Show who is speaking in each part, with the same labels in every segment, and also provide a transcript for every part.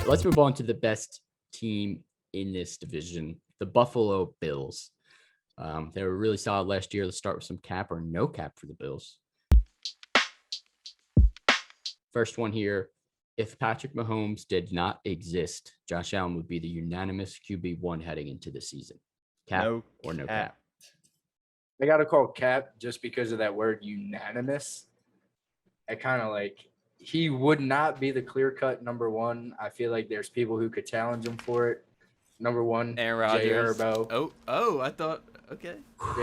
Speaker 1: let's move on to the best team in this division, the Buffalo Bills. They were really solid last year. Let's start with some cap or no cap for the Bills. First one here. If Patrick Mahomes did not exist, Josh Allen would be the unanimous QB1 heading into the season. Cap or no cap?
Speaker 2: I got to call cap just because of that word unanimous. I kind of like he would not be the clear-cut number one. I feel like there's people who could challenge him for it. Number one,
Speaker 3: Aaron Rodgers.
Speaker 2: Jay Herbo.
Speaker 3: Oh, I thought, okay.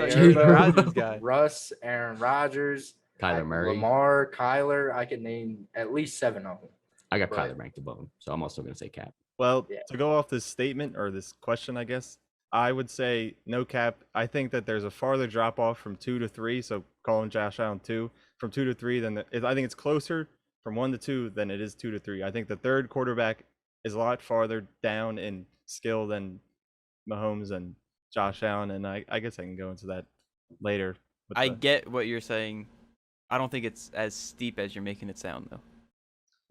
Speaker 2: Jay
Speaker 3: Rodgers guy.
Speaker 2: Russ, Aaron Rodgers,
Speaker 1: Kyler Murray,
Speaker 2: Lamar, Kyler. I could name at least 7 of them.
Speaker 1: I got Kyler ranked above him, so I'm also going to say cap.
Speaker 4: Well, to go off this statement or this question, I guess, I would say no cap. I think that there's a farther drop off from 2 to 3. So calling Josh Allen 2 from 2 to 3, I think it's closer from 1 to 2 than it is 2 to 3. I think the third quarterback is a lot farther down in skill than Mahomes and Josh Allen, and I guess I can go into that later.
Speaker 3: I get what you're saying. I don't think it's as steep as you're making it sound, though.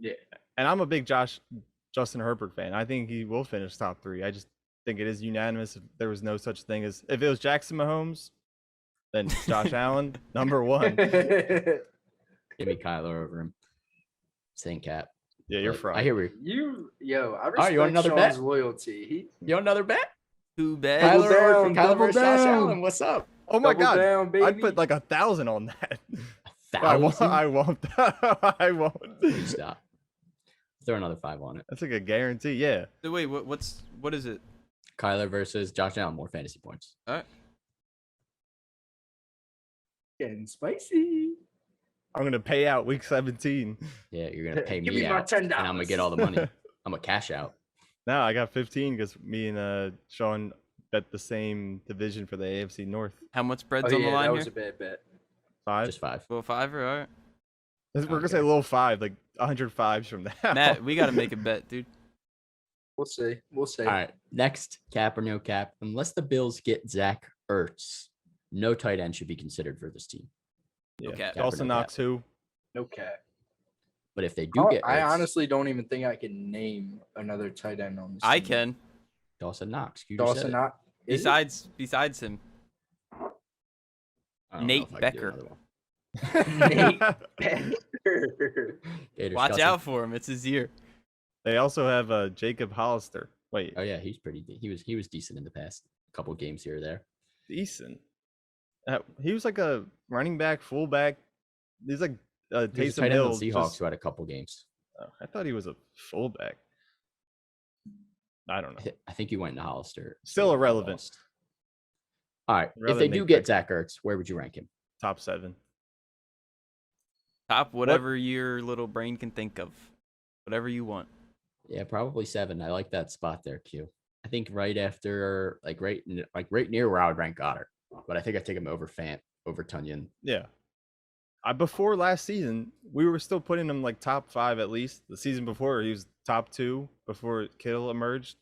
Speaker 2: Yeah,
Speaker 4: and I'm a big Justin Herbert fan. I think he will finish top 3. I just think it is unanimous. If there was no such thing as if it was Jackson Mahomes, then Josh Allen number 1.
Speaker 1: Give me Kyler over him. Saying cap.
Speaker 4: Yeah, you're fried.
Speaker 1: I hear we.
Speaker 2: I respect
Speaker 1: you want another
Speaker 2: Sean's
Speaker 1: bet?
Speaker 2: Loyalty.
Speaker 1: You want another bet?
Speaker 3: Too bad.
Speaker 1: Kyler versus Josh Allen. What's up?
Speaker 4: Oh my God!
Speaker 2: Down,
Speaker 4: I'd put like 1,000 on that.
Speaker 1: 1,000?
Speaker 4: I won't. I won't.
Speaker 1: Please stop. Throw another 5 on it.
Speaker 4: That's like a guarantee. Yeah.
Speaker 3: So wait, what is it?
Speaker 1: Kyler versus Josh Allen, more fantasy points.
Speaker 3: All right.
Speaker 2: Getting spicy.
Speaker 4: I'm gonna pay out week 17.
Speaker 1: Yeah, you're gonna pay
Speaker 2: Give
Speaker 1: me
Speaker 2: me my
Speaker 1: out,
Speaker 2: $10.
Speaker 1: and I'm gonna get all the money. I'm gonna cash out.
Speaker 4: No, I got 15 because me and Sean bet the same division for the AFC North.
Speaker 3: How much bread's on the line
Speaker 2: that
Speaker 3: here?
Speaker 2: was a bad bet.
Speaker 4: 5.
Speaker 1: Just 5.
Speaker 3: Well, 5, all right.
Speaker 4: We're gonna say a little 5, like 105s from that.
Speaker 3: Matt, we gotta make a bet, dude.
Speaker 2: We'll see.
Speaker 1: All right, next, cap or no cap. Unless the Bills get Zach Ertz, no tight end should be considered for this team.
Speaker 4: Yeah.
Speaker 3: No cap.
Speaker 4: Dawson
Speaker 1: no
Speaker 4: Knox, who?
Speaker 2: No cap.
Speaker 1: But if they do get Ertz,
Speaker 2: I honestly don't even think I can name another tight end on this
Speaker 3: I
Speaker 2: team.
Speaker 3: can.
Speaker 1: Dawson Knox. You just said
Speaker 2: Dawson
Speaker 1: it.
Speaker 2: Knox.
Speaker 3: Besides him,
Speaker 1: I don't know
Speaker 3: Nate
Speaker 1: if I can do
Speaker 3: Becker.
Speaker 1: another one.
Speaker 2: Nate Becker.
Speaker 1: Gators
Speaker 3: watch
Speaker 1: Cousin.
Speaker 3: out for him. It's his year.
Speaker 4: They also have Jacob Hollister. Wait,
Speaker 1: Oh yeah, he's pretty. He was decent in the past couple games here or there.
Speaker 4: decent. He was like a running back, fullback. He's like
Speaker 1: He was a
Speaker 4: Taysom
Speaker 1: tight end on
Speaker 4: Hill.
Speaker 1: the Seahawks who had a couple games.
Speaker 4: I thought he was a fullback. I don't know.
Speaker 1: I think you went into Hollister.
Speaker 4: Still irrelevant.
Speaker 1: Lost. All right, if
Speaker 4: Rather
Speaker 1: they
Speaker 4: than
Speaker 1: do
Speaker 4: Nate
Speaker 1: get Zach Ertz, where would you rank him?
Speaker 4: Top 7.
Speaker 3: Top whatever your little brain can think of. Whatever you want.
Speaker 1: Yeah, probably 7. I like that spot there, Q. I think right after, right near where I would rank Goddard, but I think I take him over Fant, over Tunyon.
Speaker 4: Yeah. Before last season, we were still putting him like top 5 at least. The season before, he was top 2 before Kittle emerged.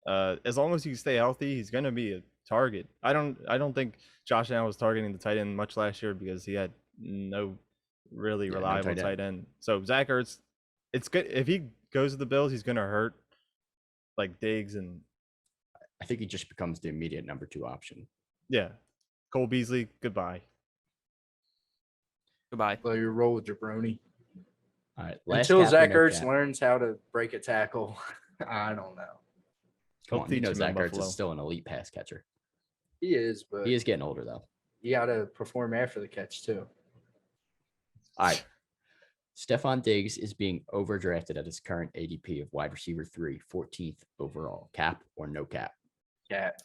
Speaker 4: As long as he can stay healthy, he's gonna be a target. I don't think Josh Allen was targeting the tight end much last year because he had no really reliable tight end. So Zach Ertz, it's good if he goes to the Bills, he's gonna hurt like Diggs, and
Speaker 1: I think he just becomes the immediate number 2 option.
Speaker 4: yeah, Cole Beasley, goodbye.
Speaker 3: Goodbye.
Speaker 2: Well, you roll with jabroni.
Speaker 1: All right,
Speaker 2: Until
Speaker 1: cap or
Speaker 2: Zach
Speaker 1: no
Speaker 2: Ertz
Speaker 1: cap?
Speaker 2: learns how to break a tackle, I don't know.
Speaker 1: Come on, you
Speaker 4: teach
Speaker 1: know
Speaker 4: him in
Speaker 1: Zach Ertz
Speaker 4: Buffalo.
Speaker 1: is still an elite pass catcher.
Speaker 2: He is, but
Speaker 1: He is getting older though.
Speaker 2: you got to perform after the catch too.
Speaker 1: All right. Stefon Diggs is being overdrafted at his current ADP of wide receiver 3, 14th overall. Cap or no cap?
Speaker 2: Cat.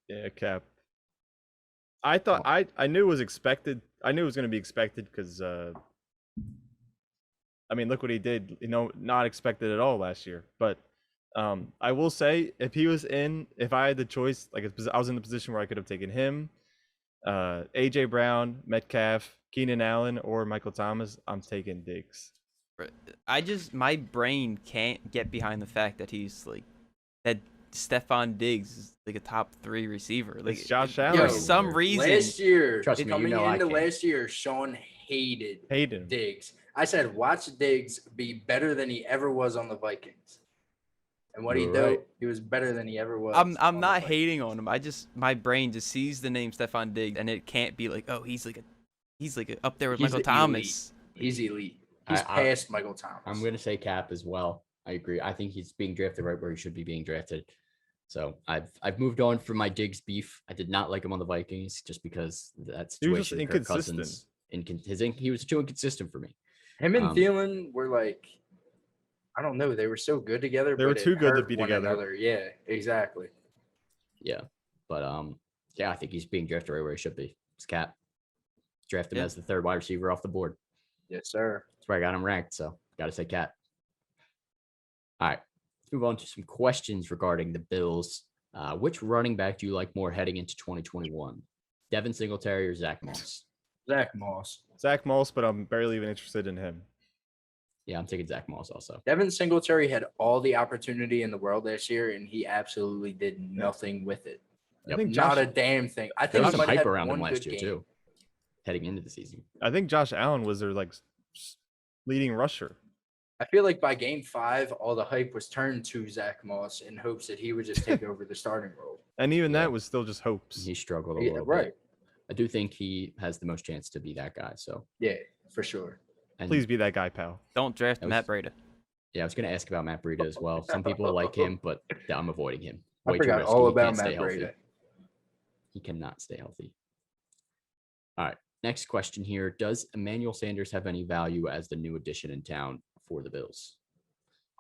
Speaker 4: Yeah, cap. I thought I knew it was expected. I knew it was going to be expected because I mean, look what he did. Not expected at all last year. But I will say, if I had the choice, like if I was in the position where I could have taken him, AJ Brown, Metcalf, Keenan Allen, or Michael Thomas, I'm taking Diggs.
Speaker 3: My brain can't get behind the fact that he's like that. Stefon Diggs is like a top 3 receiver. Like
Speaker 4: It's Josh Allen.
Speaker 3: for some reason.
Speaker 2: Last year,
Speaker 1: Trust me,
Speaker 2: coming
Speaker 1: you know I
Speaker 2: into
Speaker 1: can.
Speaker 2: last year, Sean hated
Speaker 4: Hayden.
Speaker 2: Diggs. I said, watch Diggs be better than he ever was on the Vikings. And what he
Speaker 1: You're
Speaker 2: did,
Speaker 1: right.
Speaker 2: he was better than he ever was.
Speaker 3: I'm
Speaker 2: on the
Speaker 3: not
Speaker 2: Vikings.
Speaker 3: hating on him. My brain just sees the name Stefon Diggs, and it can't be like, oh, he's up there with
Speaker 2: He's
Speaker 3: Michael
Speaker 2: elite.
Speaker 3: Thomas.
Speaker 2: He's elite. He's
Speaker 1: I-
Speaker 2: past Michael Thomas.
Speaker 1: I'm going to say Cap as well. I agree. I think he's being drafted right where he should be being drafted. So I've moved on from my Diggs beef. I did not like him on the Vikings just because that
Speaker 4: He was just
Speaker 1: situation. Kirk
Speaker 4: inconsistent.
Speaker 1: Cousins, he was too inconsistent for me.
Speaker 2: Him and
Speaker 1: Um,
Speaker 2: Thielen were like, I don't know, they were so good together.
Speaker 4: They were
Speaker 2: but it
Speaker 4: too good to
Speaker 2: hurt
Speaker 4: be
Speaker 2: one
Speaker 4: together.
Speaker 2: Another. Yeah, exactly.
Speaker 1: Yeah, but yeah, I think he's being drafted right where he should be. It's Cap. Drafted him
Speaker 3: Yeah.
Speaker 1: as the third wide receiver off the board.
Speaker 2: Yes, sir.
Speaker 1: That's where I got him ranked. So got to say Cap. All right, let's move on to some questions regarding the Bills. Which running back do you like more heading into 2021? Devin Singletary or Zach Moss?
Speaker 2: Zach Moss.
Speaker 4: Zach Moss, but I'm barely even interested in him.
Speaker 1: Yeah, I'm taking Zach Moss also.
Speaker 2: Devin Singletary had all the opportunity in the world last year, and he absolutely did nothing with it.
Speaker 4: I think
Speaker 2: Not
Speaker 4: Josh,
Speaker 2: a damn thing. I
Speaker 1: There
Speaker 2: think
Speaker 1: was
Speaker 2: he
Speaker 1: some
Speaker 2: might have
Speaker 1: hype
Speaker 2: had
Speaker 1: around him
Speaker 2: one
Speaker 1: last
Speaker 2: good
Speaker 1: year
Speaker 2: game.
Speaker 1: too, heading into the season.
Speaker 4: I think Josh Allen was their leading rusher.
Speaker 2: I feel like by game 5, all the hype was turned to Zach Moss in hopes that he would just take over the starting role.
Speaker 4: And even
Speaker 1: Yeah.
Speaker 4: that was still just hopes.
Speaker 1: He struggled a
Speaker 2: Yeah,
Speaker 1: little
Speaker 2: right.
Speaker 1: bit. I do think he has the most chance to be that guy. So,
Speaker 2: Yeah, for sure.
Speaker 1: and
Speaker 4: Please be that guy, pal.
Speaker 3: Don't draft
Speaker 1: That was-
Speaker 3: Matt Breida.
Speaker 1: yeah, I was going to ask about Matt Breida as well. Some people like him, but I'm avoiding him.
Speaker 2: I
Speaker 1: Way too
Speaker 2: forgot
Speaker 1: risky.
Speaker 2: all
Speaker 1: He
Speaker 2: about
Speaker 1: can't stay
Speaker 2: Matt
Speaker 1: healthy.
Speaker 2: Breida.
Speaker 1: He cannot stay healthy. All right. Next question here. Does Emmanuel Sanders have any value as the new addition in town for the Bills?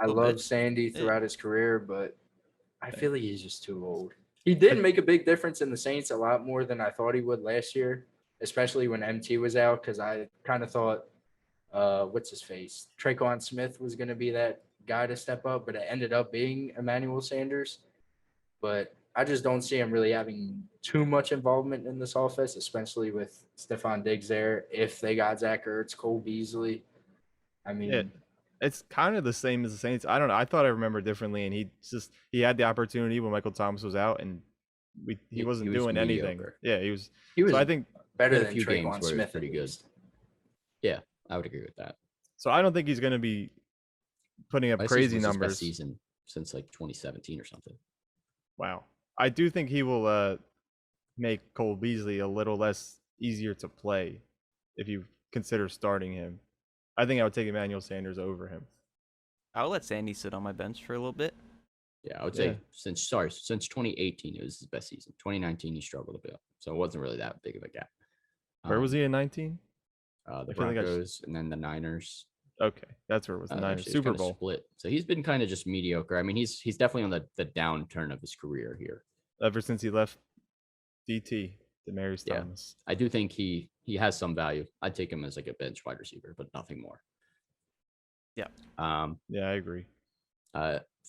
Speaker 2: I
Speaker 3: Little
Speaker 2: love
Speaker 3: bit.
Speaker 2: Sandy
Speaker 3: Yeah.
Speaker 2: throughout his career, but I feel like he's just too old. He did make a big difference in the Saints, a lot more than I thought he would last year, especially when MT was out, because I kind of thought, what's his face? Traquan Smith was going to be that guy to step up, but it ended up being Emmanuel Sanders. But I just don't see him really having too much involvement in this offense, especially with Stefon Diggs there. If they got Zach Ertz, Cole Beasley, I mean,
Speaker 4: Yeah. It's kind of the same as the Saints. I don't know. I thought I remembered differently, and he had the opportunity when Michael Thomas was out, and he wasn't
Speaker 1: he was
Speaker 4: doing anything.
Speaker 1: mediocre.
Speaker 4: Yeah, he was.
Speaker 2: he was
Speaker 4: So I think
Speaker 2: better
Speaker 1: had a
Speaker 2: than
Speaker 1: few games
Speaker 2: Traquan
Speaker 1: where he was
Speaker 2: Smith.
Speaker 1: pretty
Speaker 2: at
Speaker 1: good.
Speaker 2: least.
Speaker 1: Yeah, I would agree with that.
Speaker 4: so. I don't think he's going to be putting up
Speaker 1: Last
Speaker 4: crazy
Speaker 1: season was his best
Speaker 4: numbers.
Speaker 1: season since like 2017 or something.
Speaker 4: Wow. I do think he will make Cole Beasley a little less easier to play if you consider starting him. I think I would take Emmanuel Sanders over him.
Speaker 3: I'll let Sandy sit on my bench for a little bit.
Speaker 1: Yeah, I would
Speaker 4: Yeah.
Speaker 1: say since 2018 it was his best season. 2019 he struggled a bit, so it wasn't really that big of a gap.
Speaker 4: Where was he in 19?
Speaker 1: The
Speaker 4: I feel like I
Speaker 1: Broncos and then the Niners.
Speaker 4: Okay, that's where it was. The Niners
Speaker 1: Actually, it's
Speaker 4: Super
Speaker 1: kinda
Speaker 4: Bowl.
Speaker 1: split. So he's been kind of just mediocre. I mean, he's definitely on the downturn of his career here.
Speaker 4: Ever since he left DT, Demaryius
Speaker 1: Yeah.
Speaker 4: Thomas.
Speaker 1: I do think he has some value. I'd take him as like a bench wide receiver, but nothing more.
Speaker 3: Yeah.
Speaker 4: Yeah, I agree.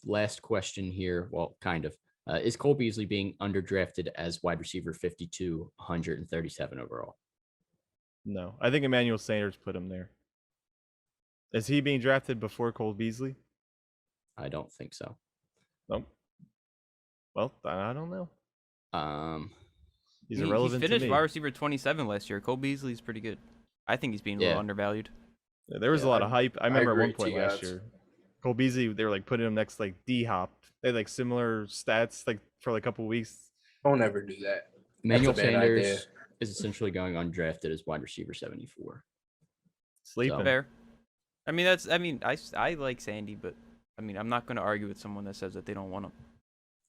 Speaker 1: Last question here. Well, kind of. Is Cole Beasley being underdrafted as wide receiver 52, 137 overall?
Speaker 4: No, I think Emmanuel Sanders put him there. Is he being drafted before Cole Beasley?
Speaker 1: I don't think so.
Speaker 4: Nope. Well, I don't know. He's
Speaker 3: He
Speaker 4: irrelevant
Speaker 3: finished
Speaker 4: to me.
Speaker 3: wide receiver 27 last year. Cole Beasley's pretty good. I think he's being a little
Speaker 1: Yeah.
Speaker 3: undervalued.
Speaker 4: Yeah, there was
Speaker 1: Yeah,
Speaker 4: a lot of hype. I remember at one
Speaker 2: agree,
Speaker 4: point last
Speaker 2: T-Gods.
Speaker 4: year, Cole Beasley, they were like putting him next to like D-Hop. They had like similar stats like for like a couple weeks.
Speaker 2: Don't ever do that.
Speaker 1: Emmanuel
Speaker 2: That's a bad
Speaker 1: Sanders
Speaker 2: idea.
Speaker 1: is essentially going undrafted as wide receiver 74.
Speaker 4: Sleeping.
Speaker 3: Fair. I mean, I like Sandy, but I mean, I'm not going to argue with someone that says that they don't want him.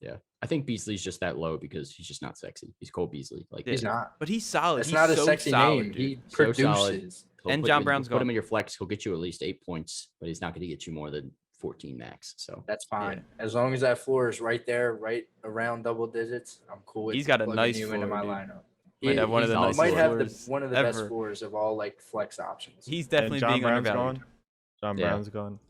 Speaker 1: Yeah. I think Beasley's just that low because he's just not sexy. He's Cole Beasley. Like
Speaker 2: He's not.
Speaker 3: But he's solid.
Speaker 2: It's
Speaker 3: He's
Speaker 2: not a
Speaker 3: so
Speaker 2: sexy
Speaker 3: solid,
Speaker 2: name.
Speaker 3: dude.
Speaker 2: He
Speaker 1: So solid.
Speaker 2: produces.
Speaker 3: And
Speaker 1: put
Speaker 3: John
Speaker 1: him in-
Speaker 3: Brown's
Speaker 1: put him
Speaker 3: gone.
Speaker 1: in your flex. He'll get you at least 8 points, but he's not going to get you more than 14 max. So
Speaker 2: That's fine. As long as that floor is right there, right around double digits, I'm cool with
Speaker 3: He's got a
Speaker 2: plugging
Speaker 3: nice
Speaker 2: you into
Speaker 3: floor,
Speaker 2: my
Speaker 3: dude.
Speaker 2: lineup.
Speaker 3: Might have one of the
Speaker 1: nicest
Speaker 2: might have
Speaker 3: floors
Speaker 2: one of the best
Speaker 3: ever.
Speaker 2: floors of all like flex options.
Speaker 3: He's
Speaker 4: And
Speaker 3: definitely
Speaker 4: John
Speaker 3: being
Speaker 4: Brown's
Speaker 3: undervalued.
Speaker 4: gone. John
Speaker 1: Yeah.
Speaker 4: Brown's gone.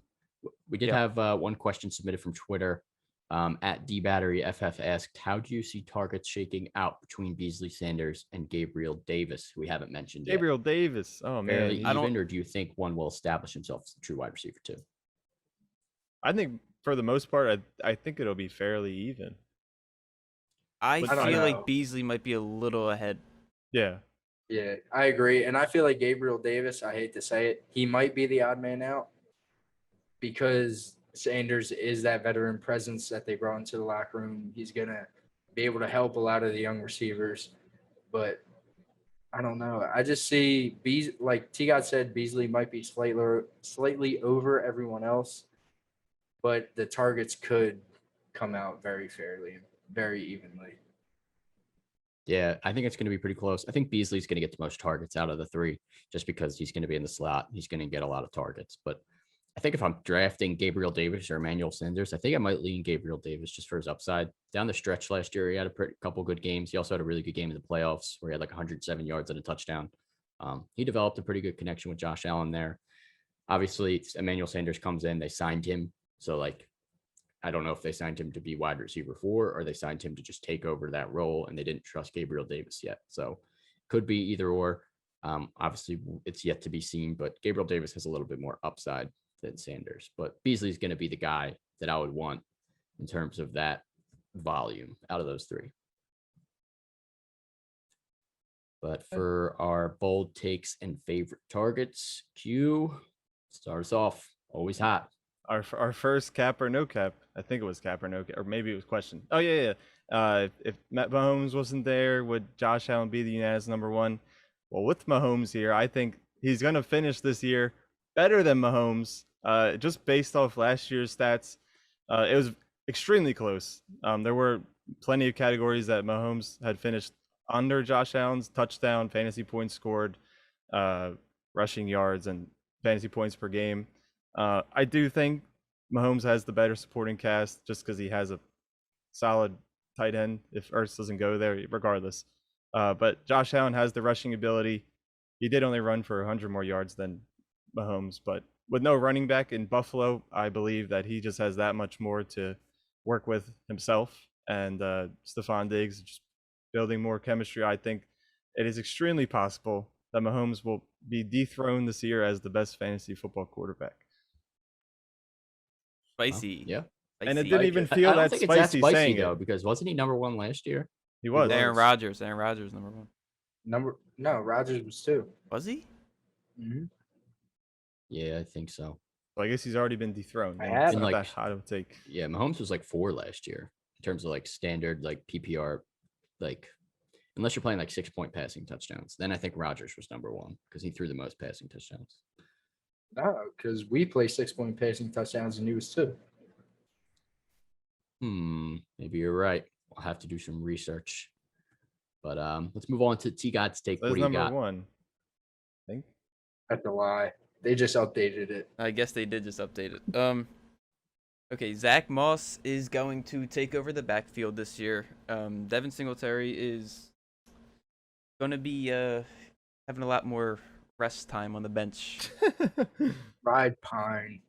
Speaker 1: we did
Speaker 3: Yeah.
Speaker 1: have one question submitted from Twitter. At DBatteryFF asked, how do you see targets shaking out between Beasley Sanders and Gabriel Davis, who we haven't mentioned yet?
Speaker 4: Gabriel Davis. Oh man,
Speaker 1: Fairly
Speaker 3: I don't-
Speaker 1: even, or do you think one will establish himself as a true wide receiver too?
Speaker 4: I think for the most part, I think it'll be fairly even.
Speaker 3: I
Speaker 2: I don't
Speaker 3: feel
Speaker 2: know.
Speaker 3: like Beasley might be a little ahead.
Speaker 4: Yeah.
Speaker 2: Yeah, I agree. And I feel like Gabriel Davis, I hate to say it, he might be the odd man out because Sanders is that veteran presence that they brought into the locker room. He's gonna be able to help a lot of the young receivers, but I don't know. I just see like T God said, Beasley might be slightly over everyone else, but the targets could come out very fairly, very evenly.
Speaker 1: Yeah, I think it's going to be pretty close. I think Beasley's going to get the most targets out of the three just because he's going to be in the slot. He's going to get a lot of targets. But I think if I'm drafting Gabriel Davis or Emmanuel Sanders, I think I might lean Gabriel Davis just for his upside. Down the stretch last year, he had a couple good games. He also had a really good game in the playoffs where he had like 107 yards and a touchdown. He developed a pretty good connection with Josh Allen there. Obviously, Emmanuel Sanders comes in. They signed him. So, like, I don't know if they signed him to be wide receiver 4 or they signed him to just take over that role and they didn't trust Gabriel Davis yet. So could be either or. Obviously, it's yet to be seen, but Gabriel Davis has a little bit more upside than Sanders. But Beasley's going to be the guy that I would want in terms of that volume out of those three. But for our bold takes and favorite targets, Q, start us off. Always hot.
Speaker 4: Our first cap or no cap. I think it was cap or no cap, or maybe it was question. Oh yeah. If Matt Mahomes wasn't there, would Josh Allen be the unanimous number one? Well, with Mahomes here, I think he's gonna finish this year better than Mahomes. Just based off last year's stats, it was extremely close. There were plenty of categories that Mahomes had finished under Josh Allen's: touchdown, fantasy points scored, rushing yards, and fantasy points per game. I do think Mahomes has the better supporting cast just because he has a solid tight end if Ertz doesn't go there, regardless. But Josh Allen has the rushing ability. He did only run for 100 more yards than Mahomes, but with no running back in Buffalo, I believe that he just has that much more to work with himself. And Stefon Diggs just building more chemistry. I think it is extremely possible that Mahomes will be dethroned this year as the best fantasy football quarterback.
Speaker 3: Spicy.
Speaker 1: Yeah.
Speaker 4: And it
Speaker 3: Spicy.
Speaker 4: didn't even feel
Speaker 1: I don't
Speaker 4: that
Speaker 1: think it's that
Speaker 4: spicy
Speaker 1: spicy
Speaker 4: saying
Speaker 1: though,
Speaker 4: it.
Speaker 1: because wasn't he number 1 last year?
Speaker 4: He was.
Speaker 3: Aaron Rodgers. Aaron Rodgers number 1.
Speaker 2: No, Rodgers was 2.
Speaker 3: Was he?
Speaker 2: Mm-hmm.
Speaker 1: Yeah, I think so.
Speaker 4: Well, I guess he's already been dethroned.
Speaker 2: I
Speaker 4: and
Speaker 2: have
Speaker 4: it's
Speaker 1: him.
Speaker 4: not
Speaker 1: Like-
Speaker 4: that hot of a take.
Speaker 1: Yeah, Mahomes was like 4 last year in terms of like standard like PPR, like unless you're playing like 6-point passing touchdowns. Then I think Rodgers was number 1 because he threw the most passing touchdowns.
Speaker 2: No, because we play 6-point passing touchdowns and he was 2.
Speaker 1: Maybe you're right. I'll have to do some research. But let's move on to T God's take.
Speaker 4: So
Speaker 1: What
Speaker 4: that's
Speaker 1: do you
Speaker 4: number
Speaker 1: got?
Speaker 4: 1. I think.
Speaker 2: That's a lie. They just updated it.
Speaker 3: I guess they did just update it. Okay, Zach Moss is going to take over the backfield this year. Devin Singletary is going to be having a lot more rest time on the bench.
Speaker 2: Ride Pine.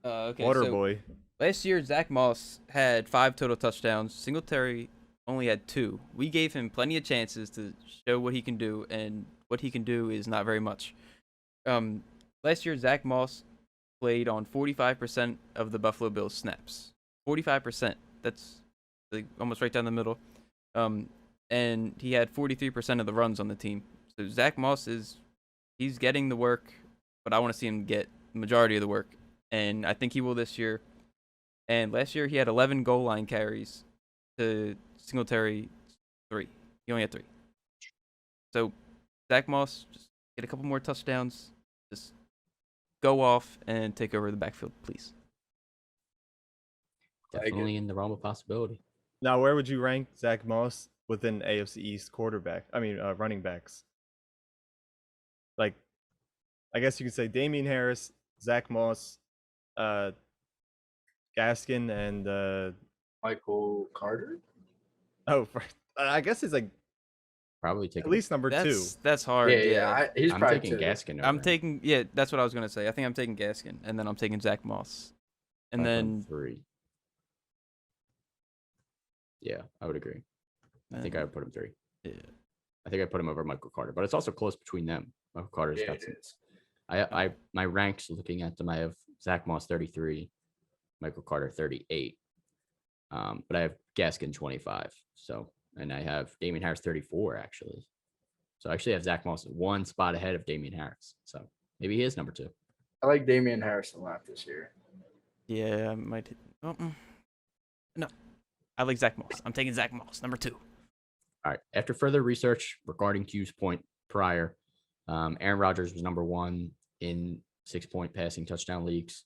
Speaker 3: Okay,
Speaker 4: Water
Speaker 3: so
Speaker 4: boy.
Speaker 3: last year Zach Moss had 5 total touchdowns. Singletary only had 2. We gave him plenty of chances to show what he can do, and what he can do is not very much. Last year Zach Moss played on 45% of the Buffalo Bills snaps. 45%. That's like almost right down the middle. And he had 43% of the runs on the team. So Zach Moss he's getting the work, but I want to see him get the majority of the work. And I think he will this year. And last year he had 11 goal line carries to Singletary 3. He only had 3. So Zach Moss, just get a couple more touchdowns. Just go off and take over the backfield, please.
Speaker 1: Definitely in the realm of possibility.
Speaker 4: Now, where would you rank Zach Moss within AFC East running backs? Like, I guess you could say Damian Harris, Zach Moss, Gaskin, and
Speaker 2: Michael Carter.
Speaker 4: I guess it's like
Speaker 1: Probably taking
Speaker 4: at least number 2.
Speaker 3: That's hard.
Speaker 2: Yeah, he's
Speaker 1: I'm
Speaker 2: probably
Speaker 1: taking
Speaker 2: 2.
Speaker 1: Gaskin. Over
Speaker 3: I'm
Speaker 1: him.
Speaker 3: taking that's what I was gonna say. I think I'm taking Gaskin, and then I'm taking Zach Moss, and
Speaker 1: I put him
Speaker 3: then
Speaker 1: 3. Yeah, I would agree. I think I would put him 3.
Speaker 3: Yeah.
Speaker 1: I think I put him over Michael Carter, but it's also close between them. Michael Carter's
Speaker 2: Yeah,
Speaker 1: got
Speaker 2: it
Speaker 1: some.
Speaker 2: is.
Speaker 1: My ranks looking at them, I have Zach Moss 33, Michael Carter 38. But I have Gaskin 25. So, and I have Damian Harris 34 actually. So I actually have Zach Moss 1 spot ahead of Damian Harris. So maybe he is number 2.
Speaker 2: I like Damian Harris a lot this year.
Speaker 3: Yeah, I might. No, I like Zach Moss. I'm taking Zach Moss, number 2.
Speaker 1: All right. After further research regarding Q's point prior, Aaron Rodgers was number 1 in 6-point passing touchdown leagues.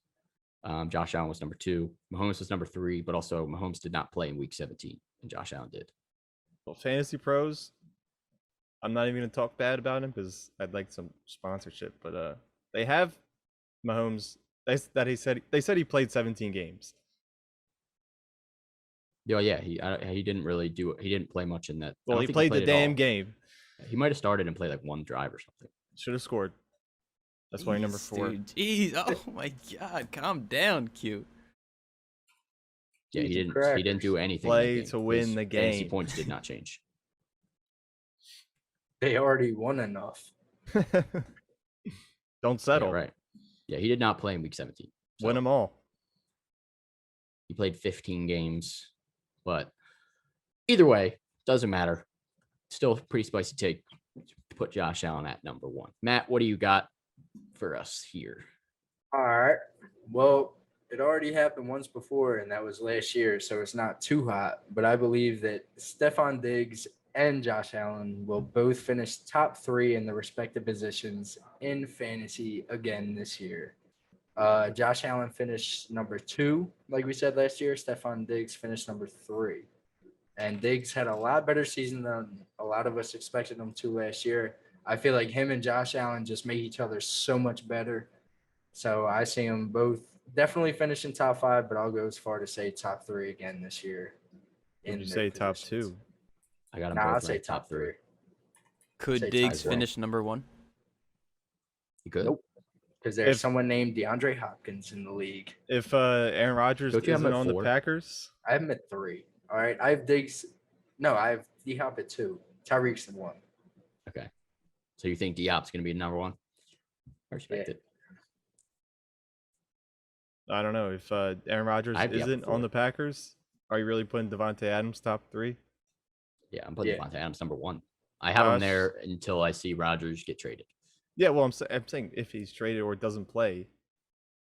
Speaker 1: Josh Allen was number 2. Mahomes was number 3, but also Mahomes did not play in week 17, and Josh Allen did.
Speaker 4: Well, Fantasy Pros, I'm not even gonna talk bad about him because I'd like some sponsorship, but they have Mahomes. They said he played 17 games.
Speaker 1: Yeah, he didn't really do it. He didn't play much in that. I
Speaker 4: Well,
Speaker 1: don't
Speaker 4: he
Speaker 1: think
Speaker 4: played the
Speaker 1: at
Speaker 4: damn
Speaker 1: all.
Speaker 4: game.
Speaker 1: He might have started and played like one drive or something.
Speaker 4: Should have scored. That's why number 4.
Speaker 3: Dude, jeez, oh my God, calm down, Q.
Speaker 1: Yeah, he
Speaker 2: Cheese and
Speaker 1: didn't. He didn't do anything. in that
Speaker 4: Play
Speaker 1: game.
Speaker 4: to win
Speaker 1: His
Speaker 4: the
Speaker 1: fantasy
Speaker 4: game.
Speaker 1: points did not change.
Speaker 2: They already won enough.
Speaker 4: Don't settle.
Speaker 1: Yeah, right. Yeah, he did not play in week 17.
Speaker 4: Win them all.
Speaker 1: He played 15 games, but either way, doesn't matter. Still pretty spicy take to put Josh Allen at number 1. Matt, what do you got for us here?
Speaker 2: All right. Well, it already happened once before, and that was last year, so it's not too hot. But I believe that Stefon Diggs and Josh Allen will both finish top 3 in the respective positions in fantasy again this year. Josh Allen finished number 2, like we said last year. Stefon Diggs finished number 3. And Diggs had a lot better season than a lot of us expected him to last year. I feel like him and Josh Allen just make each other so much better. So I see them both definitely finishing top 5, but I'll go as far to say top 3 again this year.
Speaker 4: Would you
Speaker 2: their
Speaker 4: say top
Speaker 2: positions.
Speaker 4: 2?
Speaker 1: I got him
Speaker 2: Nah,
Speaker 1: both
Speaker 2: I'll say
Speaker 1: ranked
Speaker 2: top 3.
Speaker 3: Could
Speaker 2: Say
Speaker 3: Diggs
Speaker 1: tie.
Speaker 3: finish number 1?
Speaker 1: You good?
Speaker 2: Nope. Because there's
Speaker 4: If-
Speaker 2: someone named DeAndre Hopkins in the league.
Speaker 4: If Aaron Rodgers
Speaker 1: Don't you have him
Speaker 4: isn't
Speaker 1: at
Speaker 4: on the
Speaker 1: 4?
Speaker 4: Packers,
Speaker 2: I have him at 3. All right. I have Diggs. No, I have D-Hop at 2. Tyreek's at 1.
Speaker 1: Okay. So you think Diop's going to be number 1? I respect
Speaker 2: Yeah.
Speaker 1: it.
Speaker 4: I don't know. If Aaron Rodgers
Speaker 1: I have Diop
Speaker 4: isn't
Speaker 1: before.
Speaker 4: on the Packers, are you really putting Devontae Adams top 3?
Speaker 1: Yeah, I'm putting
Speaker 2: Yeah.
Speaker 1: Devontae Adams number 1. I have him
Speaker 4: Josh-
Speaker 1: there until I see Rodgers get traded.
Speaker 4: Yeah, well, I'm saying if he's traded or doesn't play,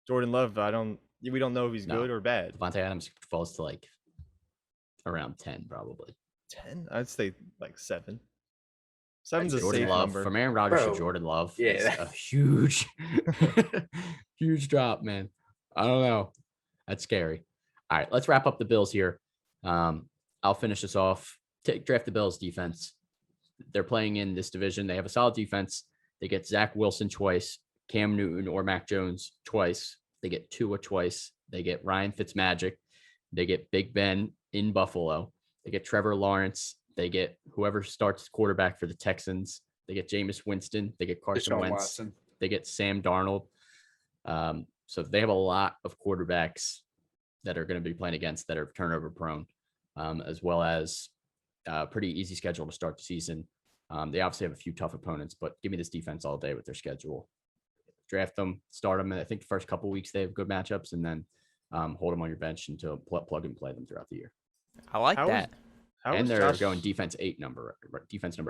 Speaker 4: Jordan Love, we don't know if he's
Speaker 1: No.
Speaker 4: good or bad.
Speaker 1: Devontae Adams falls to like around 10 probably.
Speaker 4: 10? I'd say like 7. 7's a
Speaker 1: Jordan
Speaker 4: safe
Speaker 1: Love
Speaker 4: number.
Speaker 1: from Aaron Rodgers
Speaker 2: Bro,
Speaker 1: to Jordan Love
Speaker 2: yeah,
Speaker 1: is
Speaker 2: that-
Speaker 1: a huge, huge drop, man. I don't know. That's scary. All right, let's wrap up the Bills here. I'll finish this off. Draft the Bills defense. They're playing in this division. They have a solid defense. They get Zach Wilson twice, Cam Newton or Mac Jones twice. They get Tua twice. They get Ryan Fitzmagic. They get Big Ben in Buffalo. They get Trevor Lawrence. They get whoever starts quarterback for the Texans. They get Jameis Winston. They get Carson
Speaker 2: Deshaun
Speaker 1: Wentz.
Speaker 2: Watson.
Speaker 1: They get Sam Darnold. So they have a lot of quarterbacks that are going to be playing against that are turnover prone, as well as a pretty easy schedule to start the season. They obviously have a few tough opponents, but give me this defense all day with their schedule. Draft them, start them. And I think the first couple of weeks they have good matchups, and then hold them on your bench until plug and play them throughout the year.
Speaker 3: I like
Speaker 4: How is-
Speaker 3: that.
Speaker 4: How
Speaker 1: And
Speaker 4: is
Speaker 1: they're
Speaker 4: Josh-
Speaker 1: going defense number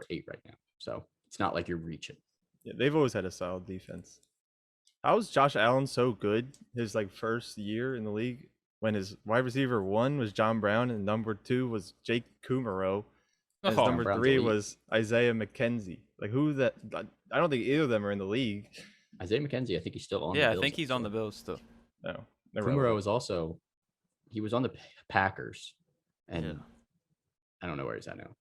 Speaker 1: 8 right now. So it's not like you're reaching.
Speaker 4: Yeah, they've always had a solid defense. How is Josh Allen so good his first year in the league when his wide receiver 1 was John Brown and number 2 was Jake Kumaro and his
Speaker 3: Oh,
Speaker 4: number
Speaker 1: Brown's
Speaker 4: 3
Speaker 1: elite.
Speaker 4: was Isaiah McKenzie? Who that? I don't think either of them are in the league.
Speaker 1: Isaiah McKenzie, I think he's still on.
Speaker 3: Yeah,
Speaker 1: the
Speaker 3: I
Speaker 1: Bills,
Speaker 3: think he's on the
Speaker 1: actually.
Speaker 3: Bills still.
Speaker 4: No, they're
Speaker 1: Kumaro
Speaker 4: relevant.
Speaker 1: is also, he was on the Packers, and
Speaker 3: Yeah.
Speaker 1: I don't know where he's at now.